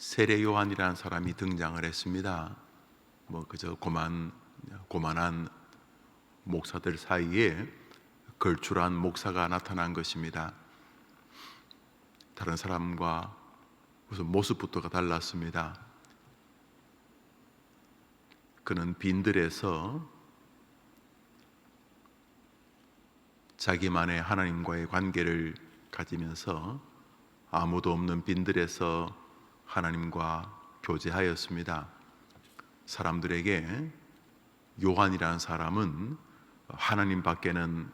세례 요한이라는 사람이 등장을 했습니다. 그저 고만한 목사들 사이에 걸출한 목사가 나타난 것입니다. 다른 사람과 무슨 모습부터가 달랐습니다. 그는 빈들에서 자기만의 하나님과의 관계를 가지면서 아무도 없는 빈들에서 하나님과 교제하였습니다. 사람들에게 요한이라는 사람은 하나님 밖에는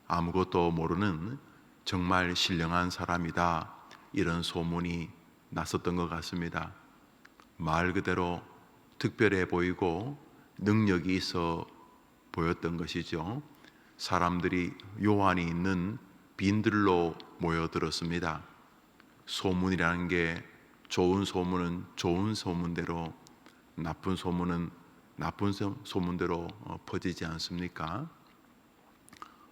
아무것도 모르는 정말 신령한 사람이다, 이런 소문이 났었던 것 같습니다. 말 그대로 특별해 보이고 능력이 있어 보였던 것이죠. 사람들이 요한이 있는 빈들로 모여들었습니다. 소문이라는 게 좋은 소문은 좋은 소문대로, 나쁜 소문은 나쁜 소문대로 퍼지지 않습니까?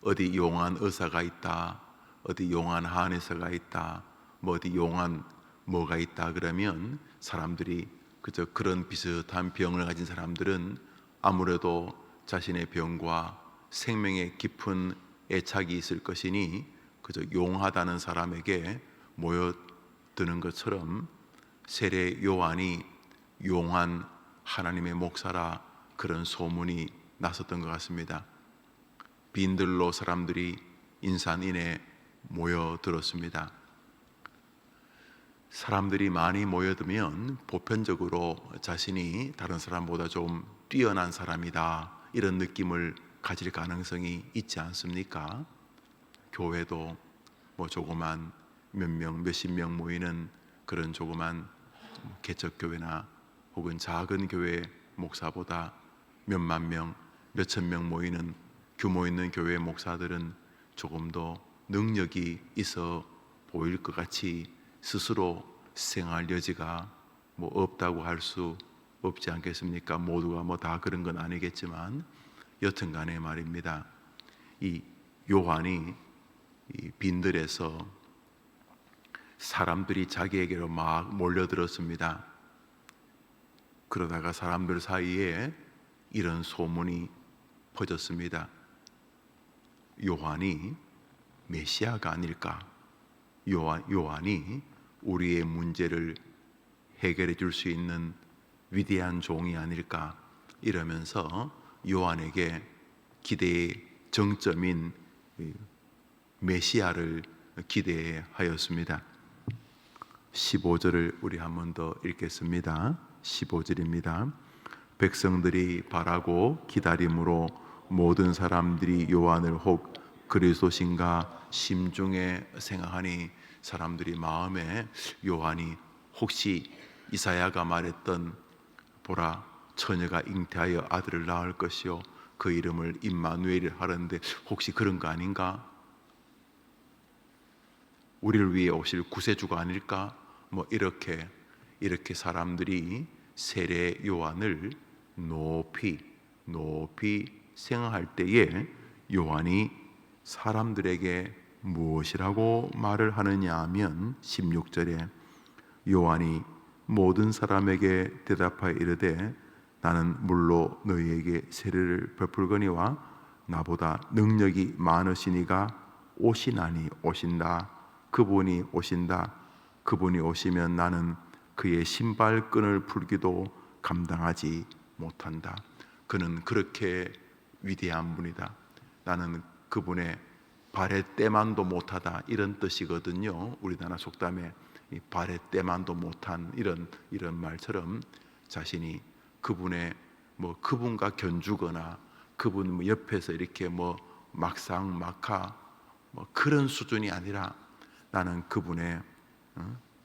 어디 용한 의사가 있다, 어디 용한 한의사가 있다, 어디 용한 뭐가 있다 그러면 사람들이 그저 그런 비슷한 병을 가진 사람들은 아무래도 자신의 병과 생명에 깊은 애착이 있을 것이니 그저 용하다는 사람에게 모여드는 것처럼 세례 요한이 용한 하나님의 목사라, 그런 소문이 났었던 것 같습니다. 빈들로 사람들이 인산인해 모여들었습니다. 사람들이 많이 모여들면 보편적으로 자신이 다른 사람보다 좀 뛰어난 사람이다, 이런 느낌을 가질 가능성이 있지 않습니까? 교회도 조그만 몇 명, 몇십 명 모이는 그런 조그만 개척교회나 혹은 작은 교회 목사보다 몇만 명, 몇천 명 모이는 규모 있는 교회 목사들은 조금 더 능력이 있어 보일 것 같이 스스로 생활 여지가 없다고 할 수 없지 않겠습니까? 모두가 다 그런 건 아니겠지만 여튼 간에 말입니다. 이 요한이 이 빈들에서 사람들이 자기에게로 막 몰려들었습니다. 그러다가 사람들 사이에 이런 소문이 퍼졌습니다. 요한이 메시아가 아닐까? 요한이 우리의 문제를 해결해 줄 수 있는 위대한 종이 아닐까? 이러면서 요한에게 기대의 정점인 메시아를 기대하였습니다. 15절을 우리 한 번 더 읽겠습니다. 15절입니다. 백성들이 바라고 기다림으로 모든 사람들이 요한을 혹 그리스도신가 심중에 생각하니, 사람들이 마음에 요한이 혹시 이사야가 말했던 보라 처녀가 잉태하여 아들을 낳을 것이요 그 이름을 임마누엘이라 하는데 혹시 그런 거 아닌가? 우리를 위해 오실 구세주가 아닐까? 이렇게 사람들이 세례 요한을 높이 생각할 때에 요한이 사람들에게 무엇이라고 말을 하느냐 하면 16절에 요한이 모든 사람에게 대답하여 이르되 나는 물로 너희에게 세례를 베풀거니와 나보다 능력이 많으시니가 오신다. 그분이 오신다. 그분이 오시면 나는 그의 신발끈을 풀기도 감당하지 못한다. 그는 그렇게 위대한 분이다. 나는 그분의 발의 때만도 못하다, 이런 뜻이거든요. 우리나라 속담에 발의 때만도 못한 이런 말처럼 자신이 그분의 그분과 견주거나 그분 옆에서 이렇게 막상막하 그런 수준이 아니라 나는 그분의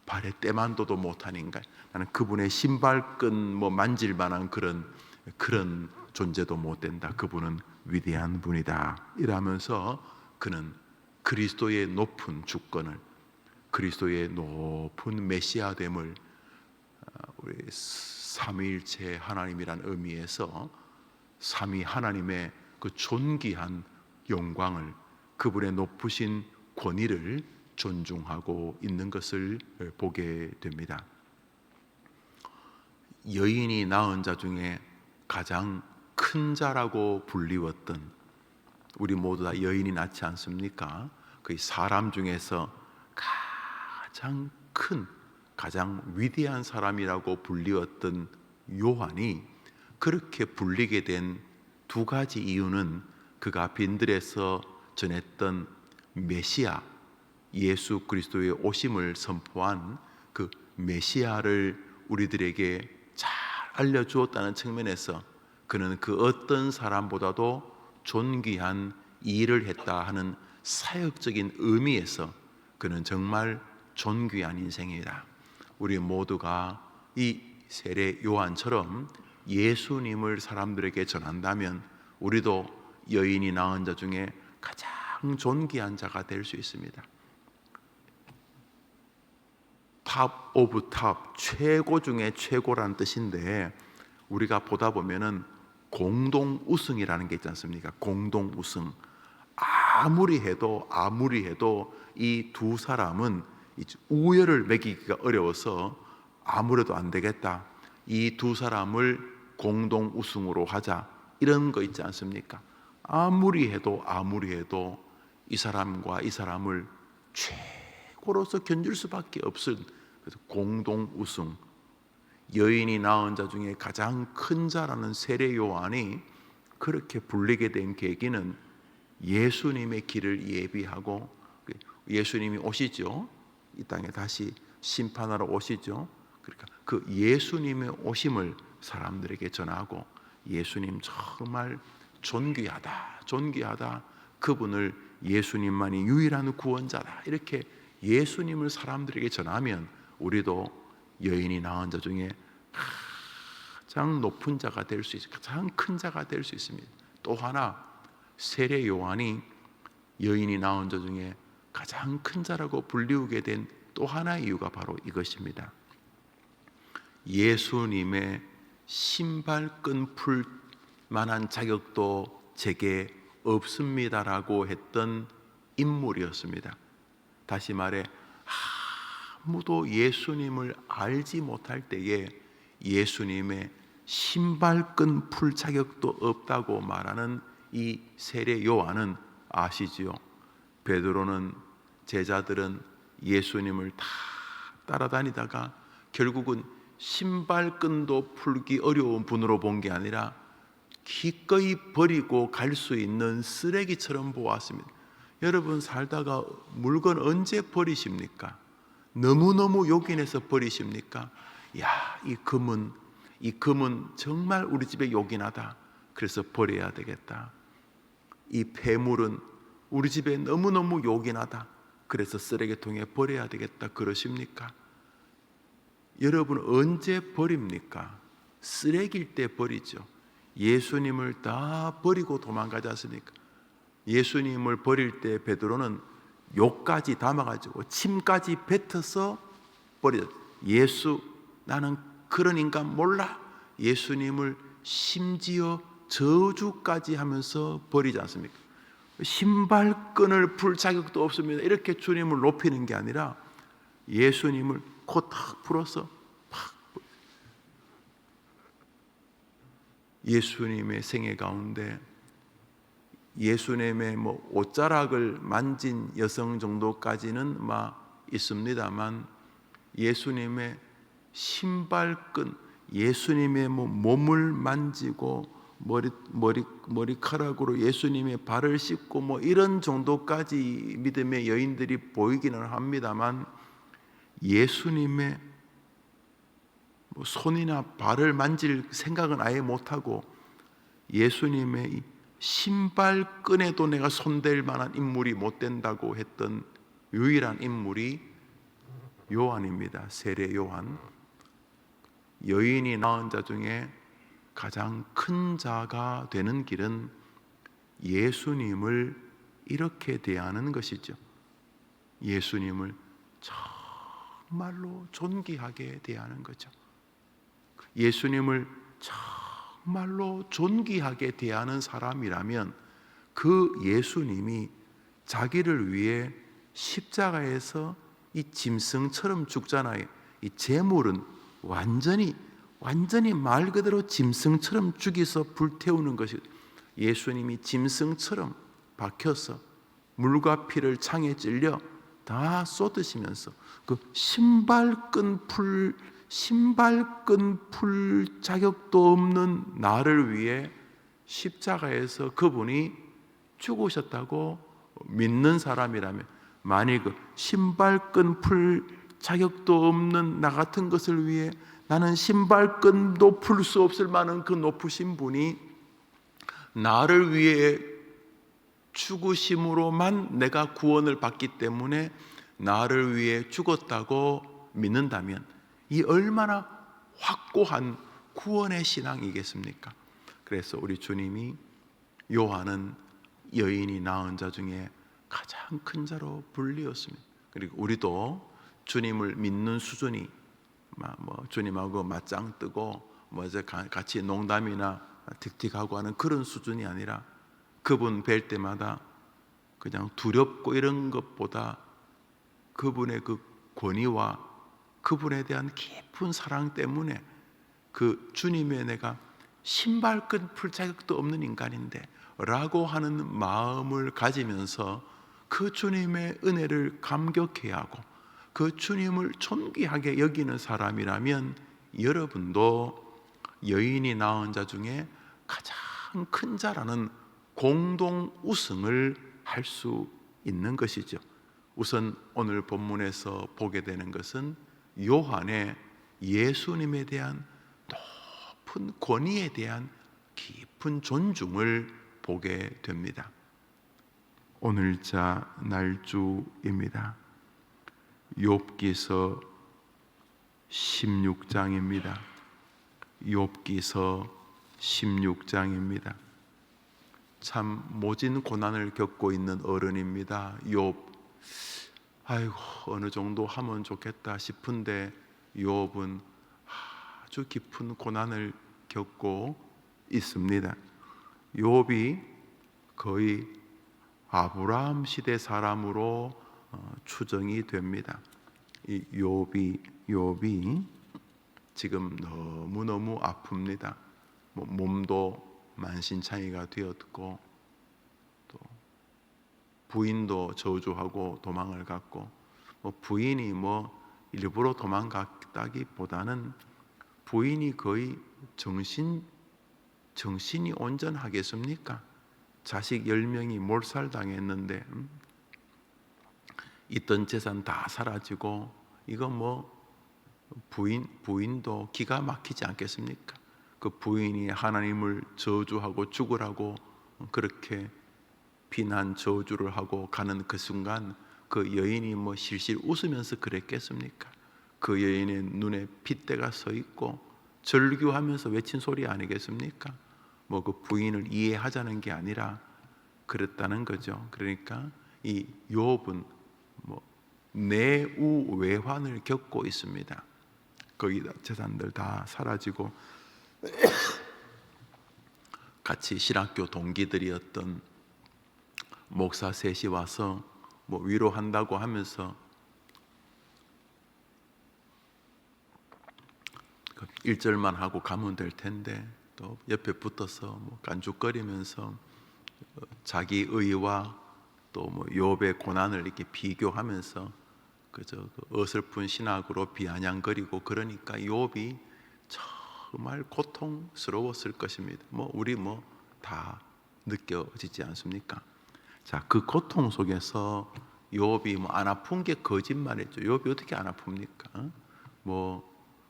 발의 때만도도 못한 인간, 나는 그분의 신발끈 만질 만한 그런 존재도 못 된다. 그분은 위대한 분이다. 이러면서 그는 그리스도의 높은 주권을, 그리스도의 높은 메시아됨을, 우리 삼위일체 하나님이란 의미에서 삼위 하나님의 그 존귀한 영광을, 그분의 높으신 권위를 존중하고 있는 것을 보게 됩니다. 여인이 낳은 자 중에 가장 큰 자라고 불리웠던, 우리 모두 다 여인이 낳지 않습니까? 그 사람 중에서 가장 큰, 가장 위대한 사람이라고 불리웠던 요한이 그렇게 불리게 된 두 가지 이유는 그가 빈들에서 전했던 메시아, 예수 그리스도의 오심을 선포한 그 메시아를 우리들에게 잘 알려주었다는 측면에서 그는 그 어떤 사람보다도 존귀한 일을 했다 하는 사역적인 의미에서 그는 정말 존귀한 인생이다. 우리 모두가 이 세례 요한처럼 예수님을 사람들에게 전한다면 우리도 여인이 낳은 자 중에 가장 존귀한 자가 될 수 있습니다. 탑 오브 탑, 최고 중에 최고란 뜻인데, 우리가 보다 보면은 공동 우승이라는 게 있지 않습니까? 공동 우승. 아무리 해도 이 두 사람은 우열을 매기기가 어려워서 아무래도 안 되겠다, 이 두 사람을 공동 우승으로 하자, 이런 거 있지 않습니까? 아무리 해도 이 사람과 이 사람을 최고로서 견줄 수밖에 없은, 그래서 공동 우승. 여인이 낳은 자 중에 가장 큰 자라는 세례 요한이 그렇게 불리게 된 계기는 예수님의 길을 예비하고, 예수님이 오시죠. 이 땅에 다시 심판하러 오시죠. 그러니까 그 예수님의 오심을 사람들에게 전하고, 예수님 정말 존귀하다, 그분을 예수님만이 유일한 구원자다, 이렇게 예수님을 사람들에게 전하면 우리도 여인이 낳은 자 중에 가장 높은 자가 될 수 있습니다. 가장 큰 자가 될 수 있습니다. 또 하나, 세례 요한이 여인이 낳은 자 중에 가장 큰 자라고 불리우게 된 또 하나의 이유가 바로 이것입니다. 예수님의 신발끈 풀 만한 자격도 제게 없습니다라고 했던 인물이었습니다. 다시 말해, 아무도 예수님을 알지 못할 때에 예수님의 신발끈 풀 자격도 없다고 말하는 이 세례 요한은 아시지요? 베드로는, 제자들은 예수님을 다 따라다니다가 결국은 신발끈도 풀기 어려운 분으로 본 게 아니라 기꺼이 버리고 갈 수 있는 쓰레기처럼 보았습니다. 여러분 살다가 물건 언제 버리십니까? 너무너무 요긴해서 버리십니까? 야, 이 금은 정말 우리 집에 요긴하다, 그래서 버려야 되겠다. 이 폐물은 우리 집에 너무너무 요긴하다, 그래서 쓰레기통에 버려야 되겠다, 그러십니까? 여러분 언제 버립니까? 쓰레기일 때 버리죠. 예수님을 다 버리고 도망가지 않습니까? 예수님을 버릴 때 베드로는 욕까지 담아가지고 침까지 뱉어서 버리죠. 예수, 나는 그런 인간 몰라. 예수님을 심지어 저주까지 하면서 버리지 않습니까? 신발끈을 풀 자격도 없습니다, 이렇게 주님을 높이는 게 아니라 예수님을 코 탁 풀어서 팍, 예수님의 생애 가운데 예수님의 옷자락을 만진 여성 정도까지는 있습니다만, 예수님의 신발끈, 예수님의 몸을 만지고 머리카락으로 예수님의 발을 씻고 이런 정도까지 믿음의 여인들이 보이기는 합니다만, 예수님의 손이나 발을 만질 생각은 아예 못하고 예수님의 신발끈에도 내가 손댈 만한 인물이 못 된다고 했던 유일한 인물이 요한입니다. 세례 요한. 여인이 낳은 자 중에 가장 큰 자가 되는 길은 예수님을 이렇게 대하는 것이죠. 예수님을 정말로 존귀하게 대하는 거죠. 예수님을 정말로 존귀하게 대하는 사람이라면 그 예수님이 자기를 위해 십자가에서 이 짐승처럼 죽잖아요. 이 제물은 완전히 완전히 말 그대로 짐승처럼 죽여서 불태우는 것이, 예수님이 짐승처럼 박혀서 물과 피를 창에 찔려 다 쏟으시면서 그 신발끈 풀 자격도 없는 나를 위해 십자가에서 그분이 죽으셨다고 믿는 사람이라면, 만일 그 신발끈 풀 자격도 없는 나 같은 것을 위해, 나는 신발끈도 풀 수 없을 만한 그 높으신 분이 나를 위해 죽으심으로만 내가 구원을 받기 때문에 나를 위해 죽었다고 믿는다면, 이 얼마나 확고한 구원의 신앙이겠습니까? 그래서 우리 주님이 요한은 여인이 낳은 자 중에 가장 큰 자로 불리었습니다. 그리고 우리도 주님을 믿는 수준이 주님하고 맞짱 뜨고 같이 농담이나 틱틱하고 하는 그런 수준이 아니라, 그분 뵐 때마다 그냥 두렵고 이런 것보다 그분의 그 권위와 그분에 대한 깊은 사랑 때문에, 그 주님의 내가 신발끈 풀 자격도 없는 인간인데 라고 하는 마음을 가지면서 그 주님의 은혜를 감격해야 하고 그 주님을 존귀하게 여기는 사람이라면, 여러분도 여인이 낳은 자 중에 가장 큰 자라는 공동 우승을 할 수 있는 것이죠. 우선 오늘 본문에서 보게 되는 것은 요한의 예수님에 대한 높은 권위에 대한 깊은 존중을 보게 됩니다. 오늘자 날주입니다. 욥기서 16장입니다. 욥기서 16장입니다. 참 모진 고난을 겪고 있는 어른입니다. 욥, 아이고 어느 정도 하면 좋겠다 싶은데 욥은 아주 깊은 고난을 겪고 있습니다. 욥이 거의 아브라함 시대 사람으로 추정이 됩니다. 이 욥이 지금 너무너무 아픕니다. 몸도 만신창이가 되었고, 또 부인도 저주하고 도망을 갔고, 부인이 일부러 도망갔다기보다는 부인이 거의 정신이 온전하겠습니까? 자식 10명이 몰살당했는데 있던 재산 다 사라지고, 이거 부인도 기가 막히지 않겠습니까? 그 부인이 하나님을 저주하고 죽으라고 그렇게 비난 저주를 하고 가는 그 순간, 그 여인이 실실 웃으면서 그랬겠습니까? 그 여인의 눈에 핏대가 서 있고 절규하면서 외친 소리 아니겠습니까? 그 부인을 이해하자는 게 아니라 그랬다는 거죠. 그러니까 이 욥은 내우외환을 겪고 있습니다. 거기다 재산들 다 사라지고, 같이 신학교 동기들이었던 목사 셋이 와서 위로한다고 하면서 1절만 하고 가면 될 텐데, 또 옆에 붙어서 깐죽거리면서 자기 의와 또 욥의 고난을 이렇게 비교하면서 그저 어설픈 신학으로 비아냥거리고, 그러니까 욥이 정말 고통스러웠을 것입니다. 우리 다 느껴지지 않습니까? 자, 그 고통 속에서 욥이 안 아픈 게 거짓말이죠. 욥이 어떻게 안 아픕니까?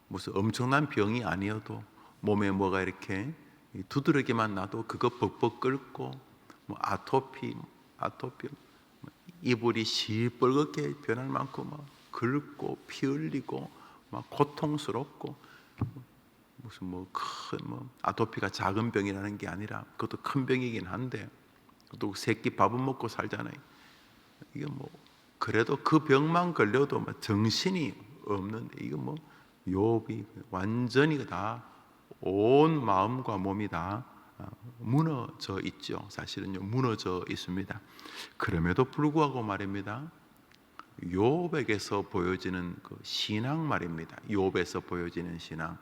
무슨 엄청난 병이 아니어도 몸에 뭐가 이렇게 두드러기만 나도 그거 벅벅 끓고, 아토피 이불이 시뻘겋게 변할 만큼 긁고 피 흘리고 고통스럽고, 무슨 큰 아토피가 작은 병이라는 게 아니라 그것도 큰 병이긴 한데, 또 새끼 밥은 먹고 살잖아요. 이게 그래도 그 병만 걸려도 정신이 없는데, 이거 욥이 완전히 다 온 마음과 몸이 다 무너져 있죠. 사실은요, 무너져 있습니다. 그럼에도 불구하고 말입니다, 욥에게서 보여지는 그 신앙 말입니다. 욥에서 보여지는 신앙,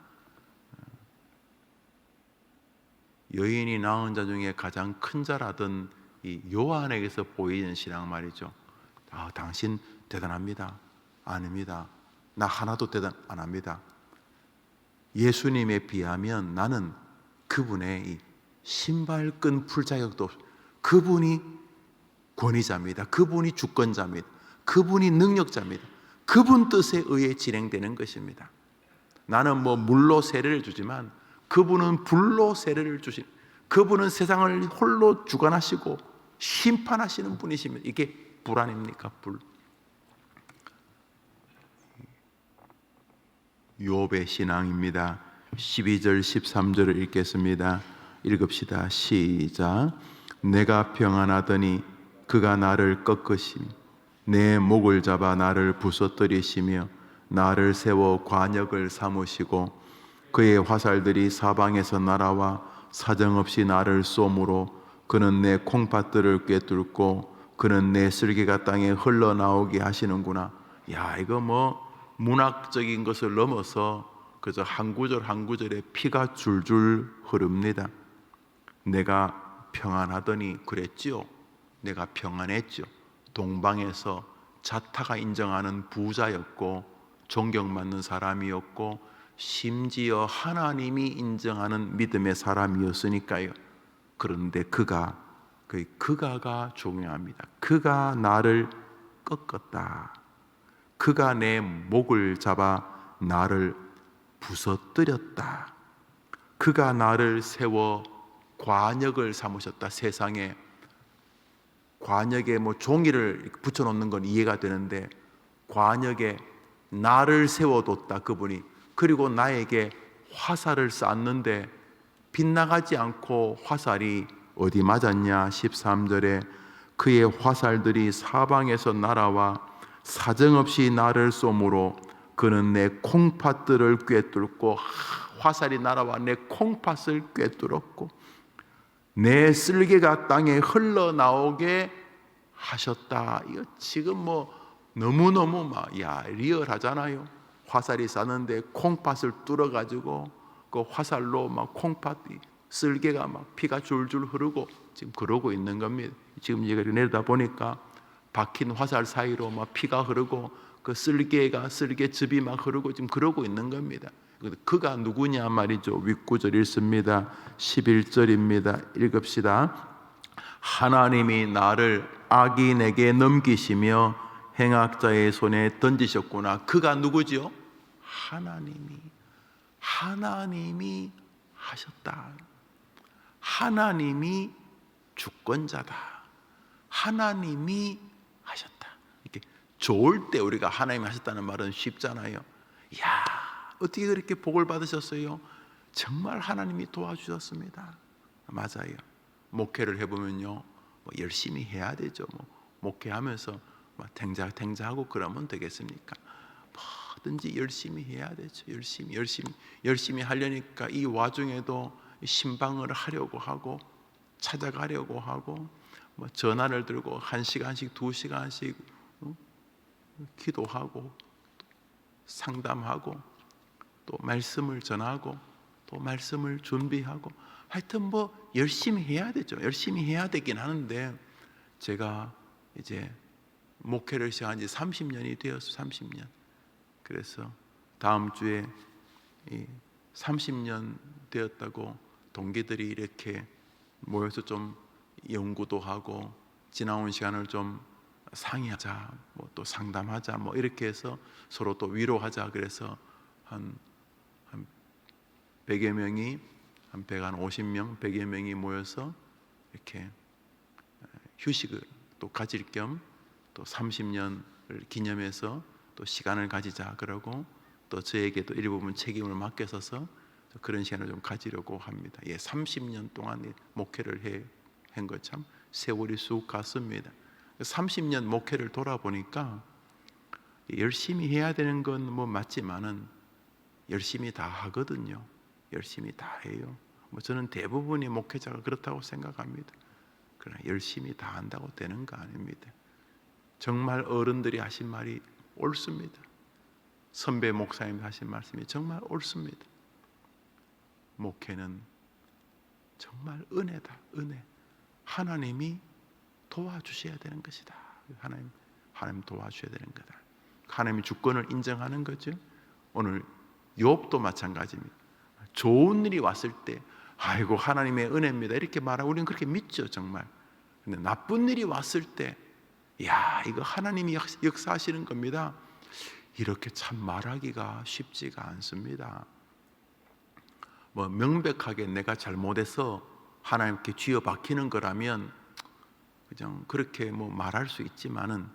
여인이 낳은 자 중에 가장 큰 자라던 이 요한에게서 보이는 신앙 말이죠. 당신 대단합니다. 아닙니다. 나 하나도 대단 안 합니다. 예수님에 비하면 나는 그분의 이 신발끈 풀 자격도 없어. 그분이 권위자입니다. 그분이 주권자입니다. 그분이 능력자입니다. 그분 뜻에 의해 진행되는 것입니다. 나는 물로 세례를 주지만 그분은 불로 세례를 주신, 그분은 세상을 홀로 주관하시고 심판하시는 분이십니다. 이게 불 아닙니까? 불. 욥의 신앙입니다. 12절 13절을 읽겠습니다. 읽읍시다. 시작. 내가 평안하더니 그가 나를 꺾으시며 내 목을 잡아 나를 부서뜨리시며 나를 세워 관역을 삼으시고 그의 화살들이 사방에서 날아와 사정없이 나를 쏘므로 그는 내 콩팥들을 꿰뚫고 그는 내 쓸개가 땅에 흘러나오게 하시는구나. 야, 이거 문학적인 것을 넘어서 그저 한 구절 한 구절에 피가 줄줄 흐릅니다. 내가 평안하더니 그랬지요. 내가 평안했죠. 동방에서 자타가 인정하는 부자였고 존경받는 사람이었고 심지어 하나님이 인정하는 믿음의 사람이었으니까요. 그런데 그가가 중요합니다. 그가 나를 꺾었다. 그가 내 목을 잡아 나를 부서뜨렸다. 그가 나를 세워 관역을 삼으셨다. 세상에 관역에 종이를 붙여놓는 건 이해가 되는데 관역에 나를 세워뒀다. 그분이. 그리고 나에게 화살을 쐈는데 빗나가지 않고 화살이 어디 맞았냐? 13절에 그의 화살들이 사방에서 날아와 사정없이 나를 쏘므로 그는 내 콩팥들을 꿰뚫고, 화살이 날아와 내 콩팥을 꿰뚫었고 내 쓸개가 땅에 흘러나오게 하셨다. 이거 지금 너무너무 리얼하잖아요. 화살이 쐈는데 콩팥을 뚫어가지고 그 화살로 콩팥이, 쓸개가 피가 줄줄 흐르고 지금 그러고 있는 겁니다. 지금 얘가 내려다 보니까 박힌 화살 사이로 피가 흐르고 그 쓸개즙이 흐르고 지금 그러고 있는 겁니다. 그가 누구냐 말이죠. 윗구절 읽습니다. 11절입니다. 읽읍시다. 하나님이 나를 악인에게 넘기시며 행악자의 손에 던지셨구나. 그가 누구지요? 하나님이 하셨다. 하나님이 주권자다. 하나님이 하셨다. 이렇게 좋을 때 우리가 하나님이 하셨다는 말은 쉽잖아요. 이야, 어떻게 그렇게 복을 받으셨어요? 정말 하나님이 도와주셨습니다. 맞아요. 목회를 해보면요, 열심히 해야 되죠. 목회하면서 탱자하고 그러면 되겠습니까? 뭐든지 열심히 해야 되죠. 열심히 하려니까 이 와중에도 신방을 하려고 하고 찾아가려고 하고 전화를 들고 1시간씩 2시간씩 기도하고 상담하고 또 말씀을 전하고 또 말씀을 준비하고 하여튼 열심히 해야 되죠. 열심히 해야 되긴 하는데 제가 이제 목회를 시작한 지 30년이 되었어요. 30년. 그래서 다음 주에 30년 되었다고 동기들이 이렇게 모여서 좀 연구도 하고 지나온 시간을 좀 상의하자, 또 상담하자, 이렇게 해서 서로 또 위로하자. 그래서 한 100여 명이, 한 150명, 100여 명이 모여서 이렇게 휴식을 또 가질 겸 또 30년을 기념해서 또 시간을 가지자 그러고 또 저에게도 일부분 책임을 맡겨서서 그런 시간을 좀 가지려고 합니다. 30년 동안 목회를 한 것 참 세월이 쑥 갔습니다. 30년 목회를 돌아보니까 열심히 해야 되는 건 맞지만은 열심히 다 하거든요. 열심히 다 해요. 저는 대부분의 목회자가 그렇다고 생각합니다. 그러나 열심히 다 한다고 되는 거 아닙니다. 정말 어른들이 하신 말이 옳습니다. 선배 목사님 하신 말씀이 정말 옳습니다. 목회는 정말 은혜다, 은혜. 하나님이 도와주셔야 되는 것이다. 하나님 도와주셔야 되는 거다. 하나님이 주권을 인정하는 거죠. 오늘 욥도 마찬가지입니다. 좋은 일이 왔을 때 아이고 하나님의 은혜입니다 이렇게 말하고 우리는 그렇게 믿죠 정말. 근데 나쁜 일이 왔을 때 야 이거 하나님이 역사하시는 겁니다, 이렇게 참 말하기가 쉽지가 않습니다. 뭐 명백하게 내가 잘못해서 하나님께 쥐어 박히는 거라면 그냥 그렇게 뭐 말할 수 있지만은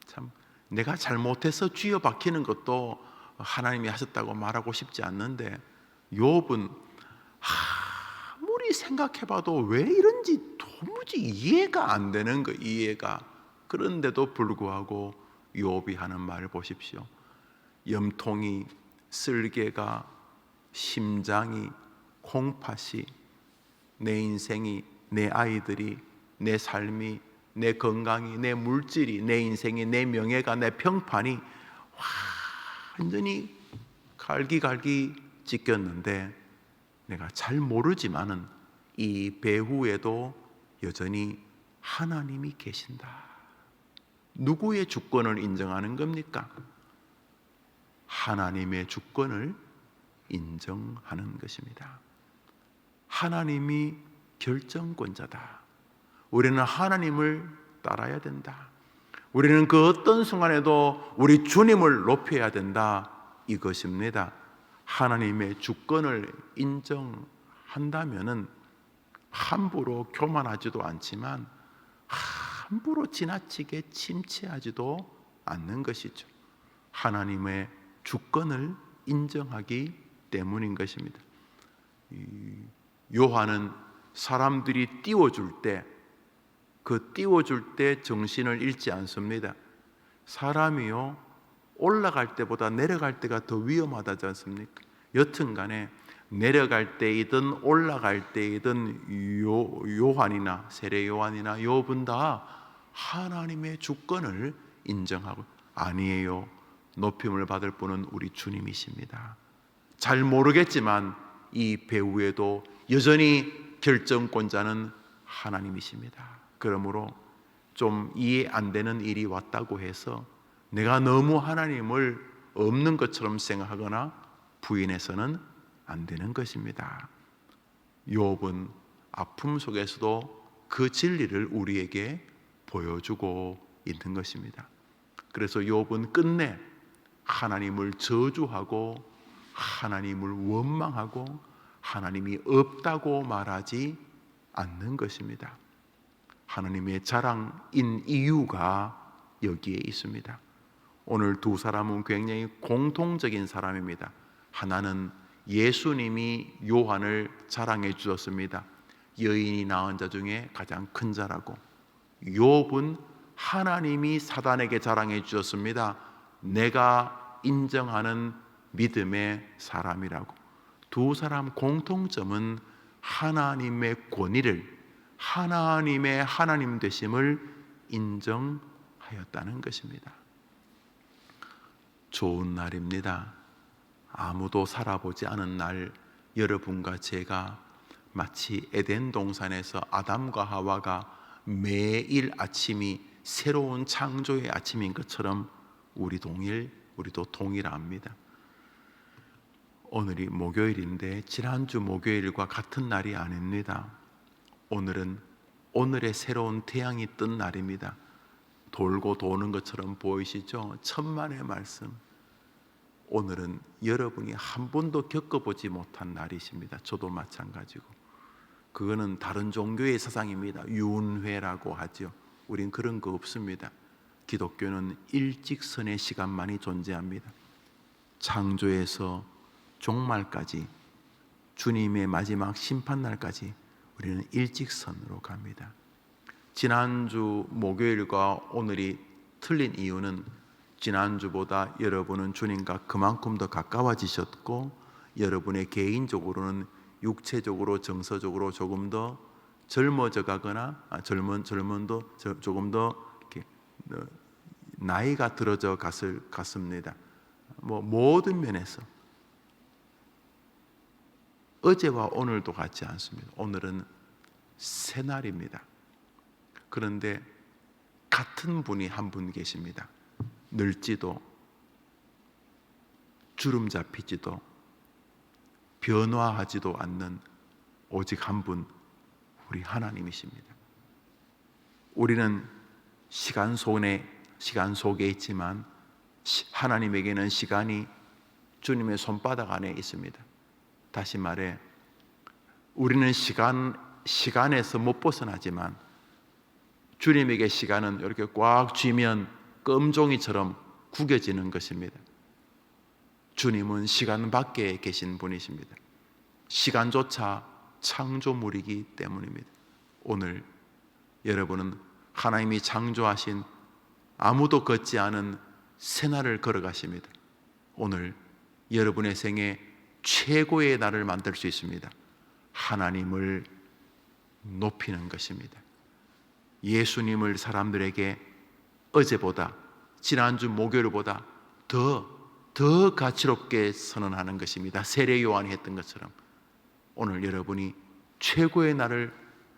참 내가 잘못해서 쥐어 박히는 것도 하나님이 하셨다고 말하고 싶지 않는데, 욥은 아무리 생각해봐도 왜 이런지 도무지 이해가 안 되는 거, 이해가. 그런데도 불구하고 욥이 하는 말을 보십시오. 염통이, 쓸개가, 심장이, 콩팥이, 내 인생이, 내 아이들이, 내 삶이, 내 건강이, 내 물질이, 내 인생이, 내 명예가, 내 평판이 완전히 갈기갈기 찢겼는데 내가 잘 모르지만은 이 배후에도 여전히 하나님이 계신다. 누구의 주권을 인정하는 겁니까? 하나님의 주권을 인정하는 것입니다. 하나님이 결정권자다. 우리는 하나님을 따라야 된다. 우리는 그 어떤 순간에도 우리 주님을 높여야 된다. 이것입니다. 하나님의 주권을 인정한다면은 함부로 교만하지도 않지만 함부로 지나치게 침체하지도 않는 것이죠. 하나님의 주권을 인정하기 때문인 것입니다. 요한은 사람들이 띄워줄 때, 그 띄워줄 때 정신을 잃지 않습니다. 사람이요 올라갈 때보다 내려갈 때가 더 위험하다지 않습니까? 여튼 간에 내려갈 때이든 올라갈 때이든 요한이나 세례 요한이나 욥은 다 하나님의 주권을 인정하고, 아니에요, 높임을 받을 분은 우리 주님이십니다. 잘 모르겠지만 이 배후에도 여전히 결정권자는 하나님이십니다. 그러므로 좀 이해 안 되는 일이 왔다고 해서 내가 너무 하나님을 없는 것처럼 생각하거나 부인해서는 안 되는 것입니다. 욥은 아픔 속에서도 그 진리를 우리에게 보여주고 있는 것입니다. 그래서 욥은 끝내 하나님을 저주하고 하나님을 원망하고 하나님이 없다고 말하지 않는 것입니다. 하나님의 자랑인 이유가 여기에 있습니다. 오늘 두 사람은 굉장히 공통적인 사람입니다. 하나는 예수님이 요한을 자랑해 주셨습니다. 여인이 낳은 자 중에 가장 큰 자라고. 욥은 하나님이 사단에게 자랑해 주셨습니다. 내가 인정하는 믿음의 사람이라고. 두 사람 공통점은 하나님의 권위를, 하나님의 하나님 되심을 인정하였다는 것입니다. 좋은 날입니다. 아무도 살아보지 않은 날, 여러분과 제가 마치 에덴 동산에서 아담과 하와가 매일 아침이 새로운 창조의 아침인 것처럼 우리도 동일합니다. 오늘이 목요일인데 지난주 목요일과 같은 날이 아닙니다. 오늘은 오늘의 새로운 태양이 뜬 날입니다. 돌고 도는 것처럼 보이시죠? 천만의 말씀. 오늘은 여러분이 한 번도 겪어보지 못한 날이십니다. 저도 마찬가지고. 그거는 다른 종교의 사상입니다. 윤회라고 하죠. 우린 그런 거 없습니다. 기독교는 일직선의 시간만이 존재합니다. 창조에서 종말까지, 주님의 마지막 심판날까지 우리는 일직선으로 갑니다. 지난주 목요일과 오늘이 틀린 이유는 지난주보다 여러분은 주님과 그만큼 더 가까워지셨고, 여러분의 개인적으로는 육체적으로 정서적으로 조금 더 젊어져 가거나 조금 더 이렇게 나이가 들어져 갔습니다. 모든 면에서 어제와 오늘도 같지 않습니다. 오늘은 새날입니다. 그런데 같은 분이 한 분 계십니다. 늙지도 주름 잡히지도 변화하지도 않는 오직 한 분, 우리 하나님이십니다. 우리는 시간 속에 있지만 하나님에게는 시간이 주님의 손바닥 안에 있습니다. 다시 말해, 우리는 시간에서 못 벗어나지만 주님에게 시간은 이렇게 꽉 쥐면 껌종이처럼 구겨지는 것입니다. 주님은 시간 밖에 계신 분이십니다. 시간조차 창조물이기 때문입니다. 오늘 여러분은 하나님이 창조하신 아무도 걷지 않은 새날을 걸어가십니다. 오늘 여러분의 생애 최고의 날을 만들 수 있습니다. 하나님을 높이는 것입니다. 예수님을 사람들에게 어제보다, 지난주 목요일보다 더 가치롭게 선언하는 것입니다. 세례 요한이 했던 것처럼 오늘 여러분이 최고의 날을,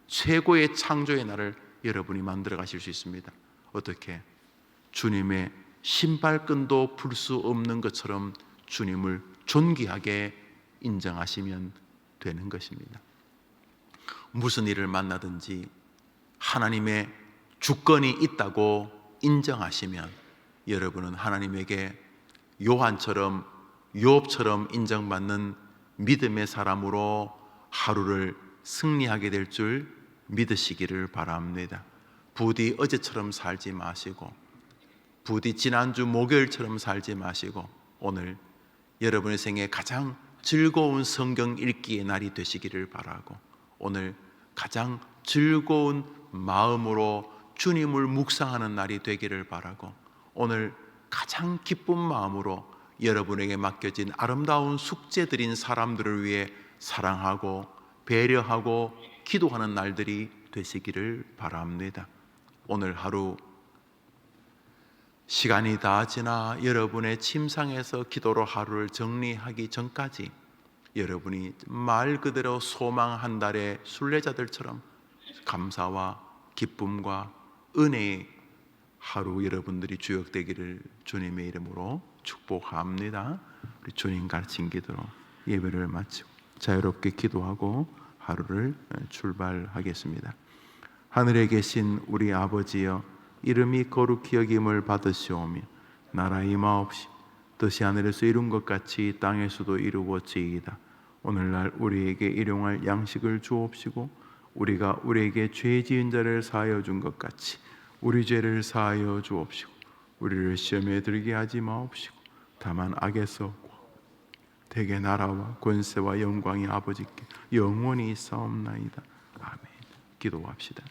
최고의 창조의 날을 여러분이 만들어 가실 수 있습니다. 어떻게? 주님의 신발끈도 풀 수 없는 것처럼 주님을 존귀하게 인정하시면 되는 것입니다. 무슨 일을 만나든지 하나님의 주권이 있다고 인정하시면 여러분은 하나님에게 요업처럼 인정받는 믿음의 사람으로 하루를 승리하게 될 줄 믿으시기를 바랍니다. 부디 어제처럼 살지 마시고, 부디 지난주 목요일처럼 살지 마시고, 오늘 여러분의 생에 가장 즐거운 성경 읽기의 날이 되시기를 바라고, 오늘 가장 즐거운 마음으로 주님을 묵상하는 날이 되기를 바라고, 오늘 가장 기쁜 마음으로 여러분에게 맡겨진 아름다운 숙제들인 사람들을 위해 사랑하고 배려하고 기도하는 날들이 되시기를 바랍니다. 오늘 하루 시간이 다 지나 여러분의 침상에서 기도로 하루를 정리하기 전까지 여러분이 말 그대로 소망 한 달의 순례자들처럼 감사와 기쁨과 은혜의 하루 여러분들이 주역되기를 주님의 이름으로 축복합니다. 우리 주님 가르친 기도로 예배를 마치고 자유롭게 기도하고 하루를 출발하겠습니다. 하늘에 계신 우리 아버지여, 이름이 거룩히 여김을 받으시오며 나라 임하옵시며 뜻이 하늘에서 이룬 것 같이 땅에서도 이루어지이다. 오늘날 우리에게 일용할 양식을 주옵시고 우리가 우리에게 죄 지은 자를 사하여 준 것 같이 우리 죄를 사하여 주옵시고 우리를 시험에 들게 하지 마옵시고 다만 악에서 대개 나라와 권세와 영광이 아버지께 영원히 있사옵나이다. 아멘. 기도합시다.